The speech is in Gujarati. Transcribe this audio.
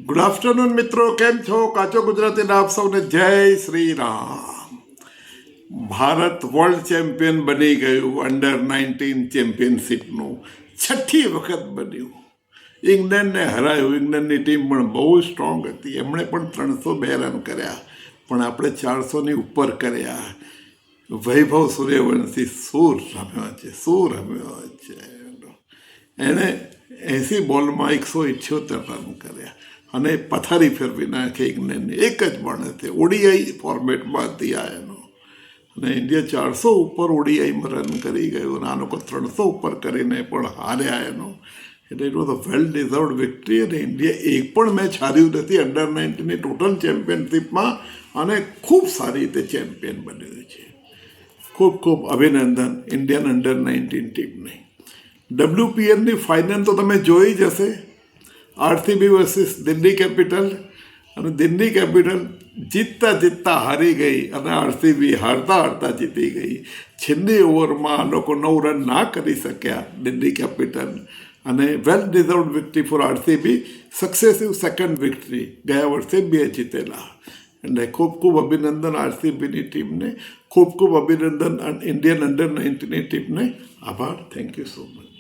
ગુડ આફ્ટરનૂન મિત્રો, કેમ છો? કાચો ગુજરાતીના આપ સૌને જય શ્રી રામ. ભારત વર્લ્ડ ચેમ્પિયન બની ગયું. અંડર-19 ચેમ્પિયનશિપનું 6ઠી વખત બન્યું. ઇંગ્લેન્ડને હરાયું. ઇંગ્લેન્ડની ટીમ પણ બહુ સ્ટ્રોંગ હતી. એમણે પણ 302 રન કર્યા, પણ આપણે 400ની ઉપર કર્યા. વૈભવ સૂર્યવંશી શું રમ્યો છે. એણે 80 બોલમાં 178 રન કર્યા અને પથારી ફેરવી નાખી ઇંગ્લેન્ડની. એક જ માણસે ઓડીઆઈ ફોર્મેટમાં હતી આ એનો, અને ઇન્ડિયા 400 ઉપર ઓડીઆઈમાં રન કરી ગયું અને આ લોકો 300 ઉપર કરીને પણ હાર્યા એનો. એટલે it was a well deserved victory. અને ઇન્ડિયા એક પણ મેચ હાર્યું નથી અંડર-19ની ટોટલ ચેમ્પિયનશિપમાં, અને ખૂબ સારી રીતે ચેમ્પિયન બન્યું છે. ખૂબ ખૂબ અભિનંદન ઇન્ડિયન અંડર-19 ટીમને. WPLની ફાઇનલ તો તમે જોઈ જ હશે. આરસીબી વર્સિસ દિલ્હી કેપિટલ, અને દિલ્હી કેપિટલ જીતતા હારી ગઈ અને આરસીબી હારતા જીતી ગઈ. છેલ્લી ઓવરમાં આ લોકો 9 રન ના કરી શક્યા દિલ્હી કેપિટલ, અને well deserved victory for RCB. Successive second victory. ગયા વર્ષે 2 જીતેલા. એટલે ખૂબ ખૂબ અભિનંદન આરસીબીની ટીમને. ખૂબ ખૂબ અભિનંદન ઇન્ડિયન અંડર-19ની ટીમને. આભાર. Thank you so much.